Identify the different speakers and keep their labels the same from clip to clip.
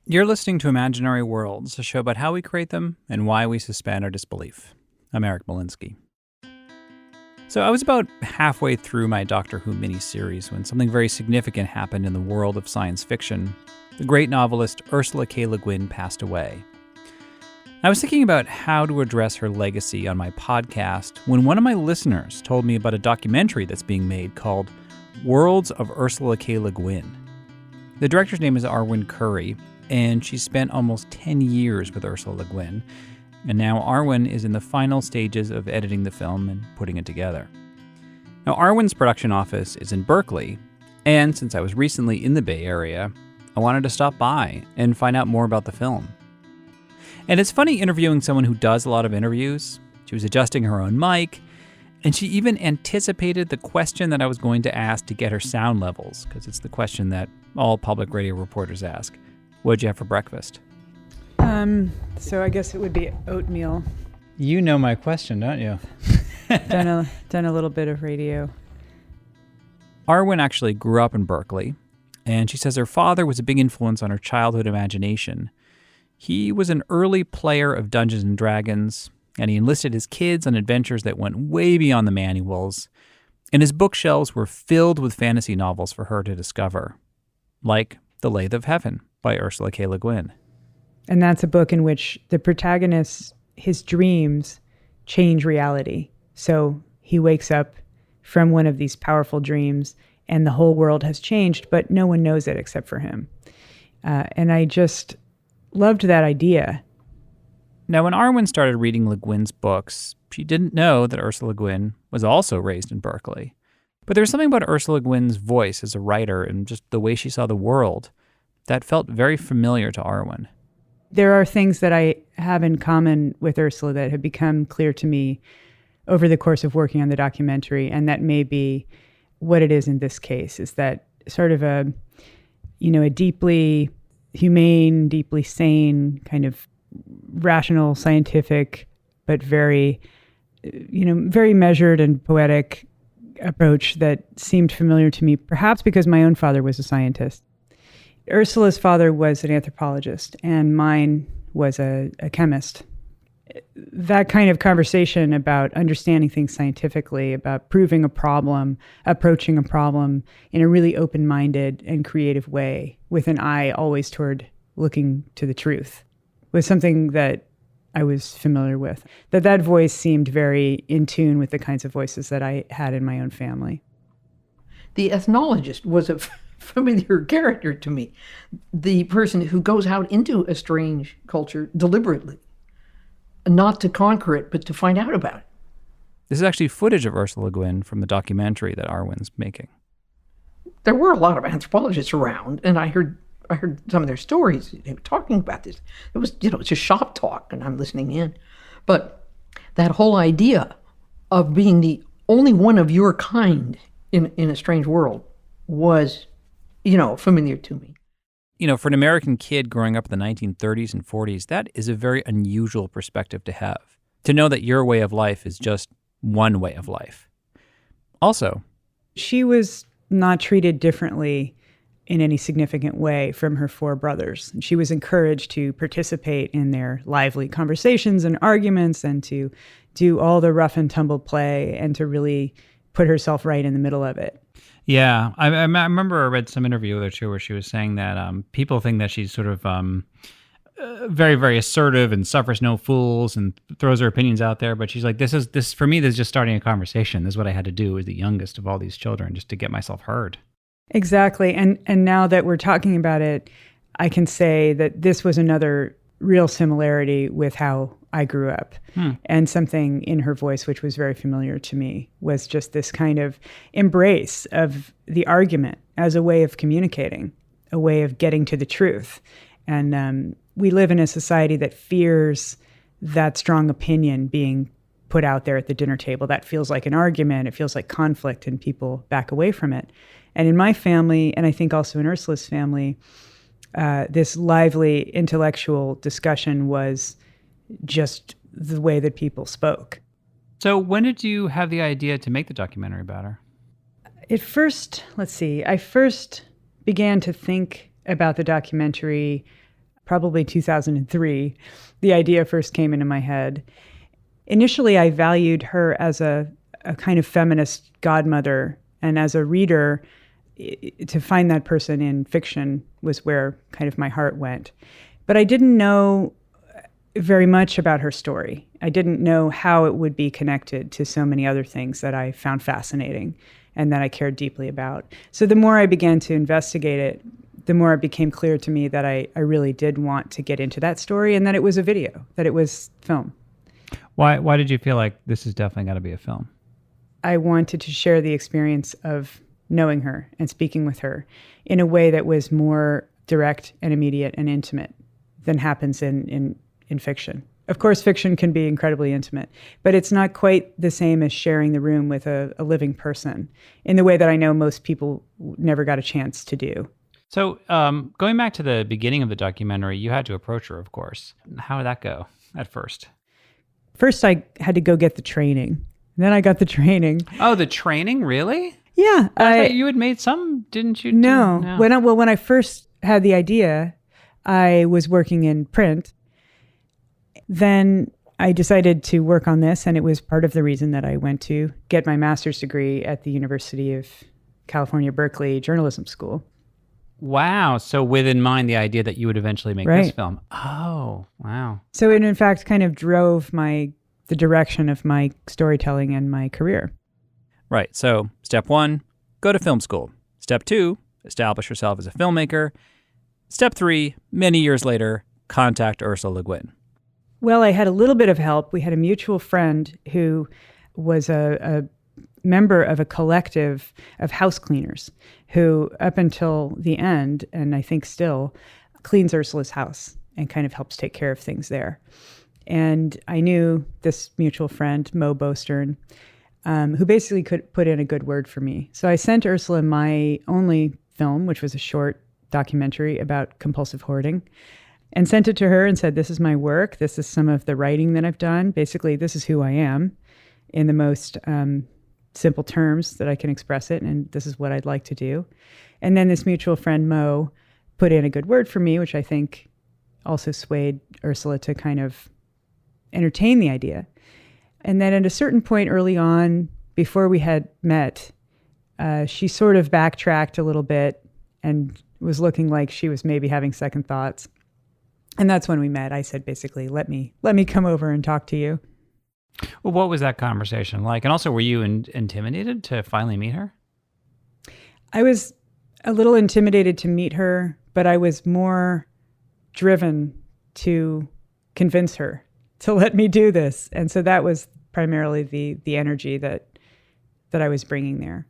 Speaker 1: You're listening to Imaginary Worlds, a show about how we create them and why we suspend our disbelief. I'm Eric Molinsky. So I was about halfway through my Doctor Who miniseries when something very significant happened in the world of science fiction. The great novelist Ursula K. Guin passed away. I was thinking about how to address her legacy on my podcast when one of my listeners told me about a documentary that's being made called Worlds of Ursula K. Guin. The director's name is Arwen Curry, and she spent almost 10 years with Ursula Guin, and now Arwen is in the final stages of editing the film and putting it together. Now, Arwen's production office is in Berkeley, and since I was recently in the Bay Area, I wanted to stop by and find out more about the film. And it's funny interviewing someone who does a lot of interviews. She was adjusting her own mic, and she even anticipated the question that I was going to ask to get her sound levels, because it's the question that all public radio reporters ask. What'd you have for breakfast?
Speaker 2: So I guess it would be oatmeal.
Speaker 1: You know my question, don't you?
Speaker 2: Done a little bit of radio.
Speaker 1: Arwen actually grew up in Berkeley, and she says her father was a big influence on her childhood imagination. He was an early player of Dungeons and Dragons, and he enlisted his kids on adventures that went way beyond the manuals, and his bookshelves were filled with fantasy novels for her to discover, like The Lathe of Heaven by Ursula K. Guin.
Speaker 2: And that's a book in which the protagonist, his dreams change reality. So he wakes up from one of these powerful dreams and the whole world has changed, but no one knows it except for him. And I just loved that idea.
Speaker 1: Now, when Arwen started reading Le Guin's books, she didn't know that Ursula Guin was also raised in Berkeley. But there was something about Ursula Guin's voice as a writer and just the way she saw the world that felt very familiar to Arwen.
Speaker 2: There are things that I have in common with Ursula that have become clear to me over the course of working on the documentary, and that may be what it is in this case, is that sort of a deeply humane, deeply sane, kind of rational, scientific, but very measured and poetic approach that seemed familiar to me, perhaps because my own father was a scientist. Ursula's father was an anthropologist, and mine was a chemist. That kind of conversation about understanding things scientifically, about proving a problem, approaching a problem in a really open-minded and creative way, with an eye always toward looking to the truth, was something that I was familiar with. That voice seemed very in tune with the kinds of voices that I had in my own family.
Speaker 3: The ethnologist was a familiar character to me. The person who goes out into a strange culture deliberately, not to conquer it, but to find out about it.
Speaker 1: This is actually footage of Ursula Guin from the documentary that Arwen's making.
Speaker 3: There were a lot of anthropologists around, and I heard some of their stories talking about this. It was, it's just shop talk, and I'm listening in. But that whole idea of being the only one of your kind in a strange world was, familiar to me.
Speaker 1: For an American kid growing up in the 1930s and 40s, that is a very unusual perspective to have. To know that your way of life is just one way of life. Also,
Speaker 2: she was not treated differently in any significant way from her four brothers. She was encouraged to participate in their lively conversations and arguments and to do all the rough and tumble play and to really put herself right in the middle of it.
Speaker 1: Yeah, I remember I read some interview with her too where she was saying that people think that she's sort of very, very assertive and suffers no fools and throws her opinions out there. But she's like, this for me, this is just starting a conversation. This is what I had to do as the youngest of all these children, just to get myself heard.
Speaker 2: Exactly. And now that we're talking about it, I can say that this was another real similarity with how I grew up. And something in her voice, which was very familiar to me, was just this kind of embrace of the argument as a way of communicating, a way of getting to the truth. And we live in a society that fears that strong opinion being put out there at the dinner table. That feels like an argument. It feels like conflict, and people back away from it. And in my family, and I think also in Ursula's family, this lively intellectual discussion was just the way that people spoke.
Speaker 1: So when did you have the idea to make the documentary about her?
Speaker 2: I first began to think about the documentary probably 2003, the idea first came into my head. Initially, I valued her as a kind of feminist godmother, and as a reader, to find that person in fiction was where kind of my heart went. But I didn't know very much about her story. I didn't know how it would be connected to so many other things that I found fascinating and that I cared deeply about. So the more I began to investigate it, the more it became clear to me that I really did want to get into that story, and that it was a video, that it was film.
Speaker 1: Why did you feel like this is definitely got to be a film?
Speaker 2: I wanted to share the experience of knowing her and speaking with her in a way that was more direct and immediate and intimate than happens in fiction. Of course, fiction can be incredibly intimate, but it's not quite the same as sharing the room with a living person in the way that I know most people never got a chance to do.
Speaker 1: So going back to the beginning of the documentary, you had to approach her, of course. How did that go at first?
Speaker 2: First, I had to go get the training. Then I got the training.
Speaker 1: Oh, the training? Really?
Speaker 2: Yeah.
Speaker 1: I thought you had made some, didn't you?
Speaker 2: No. When I first had the idea, I was working in print. Then I decided to work on this, and it was part of the reason that I went to get my master's degree at the University of California, Berkeley Journalism School.
Speaker 1: Wow. So with in mind the idea that you would eventually make this film. Oh, wow.
Speaker 2: So it, in fact, kind of drove the direction of my storytelling and my career.
Speaker 1: Right. So step 1, go to film school. Step 2, establish yourself as a filmmaker. Step 3, many years later, contact Ursula Guin.
Speaker 2: Well, I had a little bit of help. We had a mutual friend who was a member of a collective of house cleaners who, up until the end, and I think still, cleans Ursula's house and kind of helps take care of things there. And I knew this mutual friend, Mo Bostern, who basically could put in a good word for me. So I sent Ursula my only film, which was a short documentary about compulsive hoarding, and sent it to her and said, this is my work. This is some of the writing that I've done. Basically, this is who I am in the most simple terms that I can express it, and this is what I'd like to do. And then this mutual friend, Mo, put in a good word for me, which I think also swayed Ursula to kind of entertain the idea. And then at a certain point early on, before we had met, she sort of backtracked a little bit and was looking like she was maybe having second thoughts. And that's when we met. I said, basically, let me come over and talk to you.
Speaker 1: Well, what was that conversation like? And also, were you intimidated to finally meet her?
Speaker 2: I was a little intimidated to meet her, but I was more driven to convince her to let me do this. And so that was primarily the energy that I was bringing there.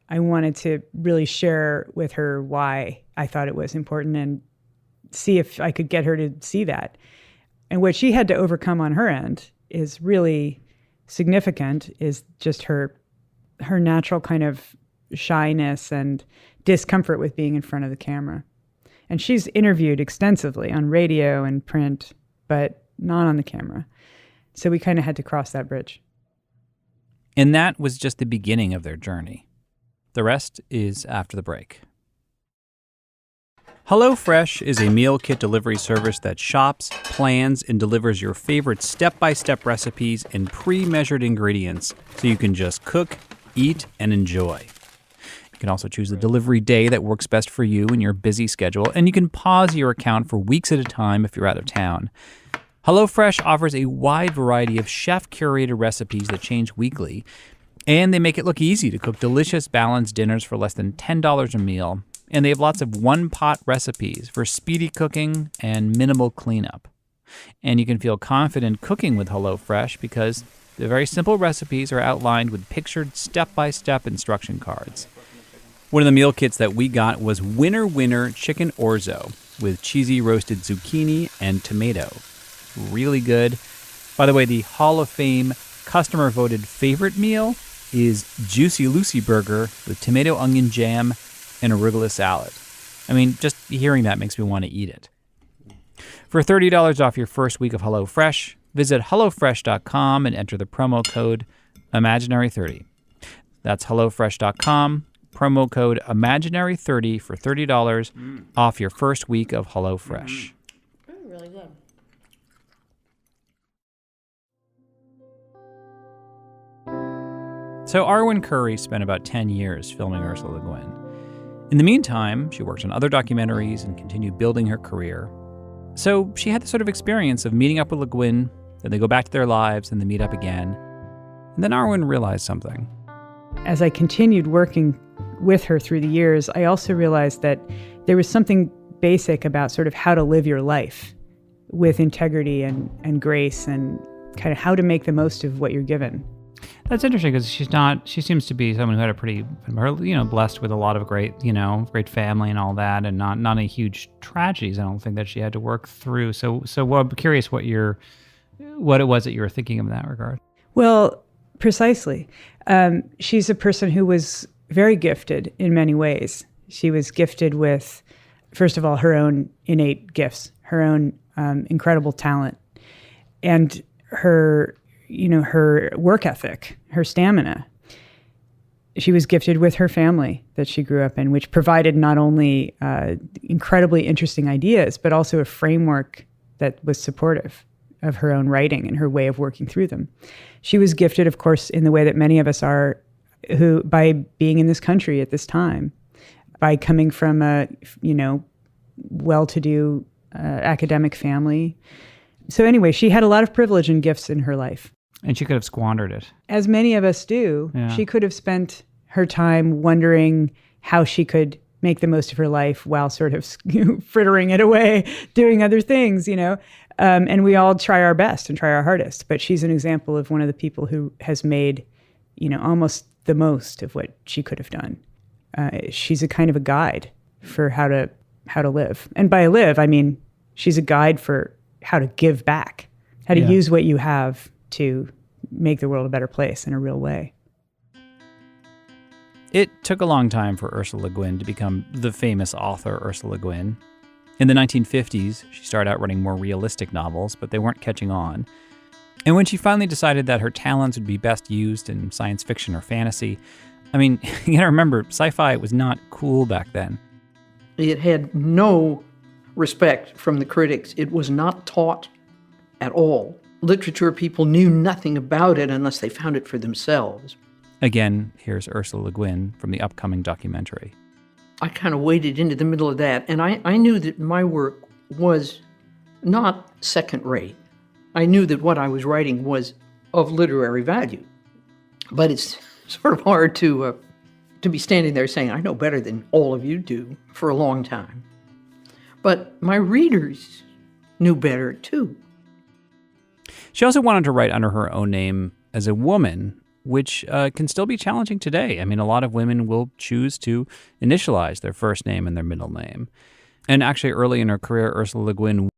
Speaker 2: I wanted to really share with her why I thought it was important and see if I could get her to see that. And what she had to overcome on her end is really significant, is just her natural kind of shyness and discomfort with being in front of the camera. And she's interviewed extensively on radio and print, but not on the camera. So we kind of had to cross that bridge.
Speaker 1: And that was just the beginning of their journey. The rest is after the break. HelloFresh is a meal kit delivery service that shops, plans, and delivers your favorite step-by-step recipes and pre-measured ingredients so you can just cook, eat, and enjoy. You can also choose the delivery day that works best for you and your busy schedule, and you can pause your account for weeks at a time if you're out of town. HelloFresh offers a wide variety of chef-curated recipes that change weekly, and they make it look easy to cook delicious, balanced dinners for less than $10 a meal. And they have lots of one-pot recipes for speedy cooking and minimal cleanup. And you can feel confident cooking with HelloFresh because the very simple recipes are outlined with pictured step-by-step instruction cards. One of the meal kits that we got was Winner Chicken Orzo with cheesy roasted zucchini and tomato. Really good. By the way, the Hall of Fame customer-voted favorite meal is Juicy Lucy Burger with tomato onion jam and arugula salad. I mean, just hearing that makes me want to eat it. For $30 off your first week of HelloFresh, visit HelloFresh.com and enter the promo code Imaginary30. That's HelloFresh.com, promo code Imaginary30 for $30 off your first week of HelloFresh. So Arwen Curry spent about 10 years filming Ursula Le Guin. In the meantime, she worked on other documentaries and continued building her career. So she had the sort of experience of meeting up with Le Guin, then they go back to their lives, and they meet up again. And then Arwen realized something.
Speaker 2: As I continued working with her through the years, I also realized that there was something basic about sort of how to live your life with integrity and grace and kind of how to make the most of what you're given.
Speaker 1: That's interesting because she seems to be someone who had a pretty, blessed with a lot of great family and all that, and not any huge tragedies, I don't think, that she had to work through. So I'm curious what it was that you were thinking in that regard.
Speaker 2: Well, precisely. She's a person who was very gifted in many ways. She was gifted with, first of all, her own innate gifts, her own incredible talent, and her work ethic, her stamina. She was gifted with her family that she grew up in, which provided not only incredibly interesting ideas, but also a framework that was supportive of her own writing and her way of working through them. She was gifted, of course, in the way that many of us are, who by being in this country at this time, by coming from a, well-to-do academic family. So anyway, she had a lot of privilege and gifts in her life.
Speaker 1: And she could have squandered it.
Speaker 2: As many of us do.
Speaker 1: Yeah. She
Speaker 2: could have spent her time wondering how she could make the most of her life while sort of frittering it away, doing other things, And we all try our best and try our hardest. But she's an example of one of the people who has made, almost the most of what she could have done. She's a kind of a guide for how to live. And by live, I mean, she's a guide for how to give back, how to use what you have to make the world a better place in a real way.
Speaker 1: It took a long time for Ursula Le Guin to become the famous author Ursula Le Guin. In the 1950s, she started out writing more realistic novels, but they weren't catching on. And when she finally decided that her talents would be best used in science fiction or fantasy, I mean, you gotta remember, sci-fi was not cool back then.
Speaker 3: It had no respect from the critics. It was not taught at all. Literature people knew nothing about it unless they found it for themselves.
Speaker 1: Again, here's Ursula Le Guin from the upcoming documentary.
Speaker 3: I kind of waded into the middle of that, and I knew that my work was not second-rate. I knew that what I was writing was of literary value. But it's sort of hard to be standing there saying, I know better than all of you do, for a long time. But my readers knew better, too.
Speaker 1: She also wanted to write under her own name as a woman, which can still be challenging today. I mean, a lot of women will choose to initialize their first name and their middle name. And actually, early in her career, Ursula Le Guin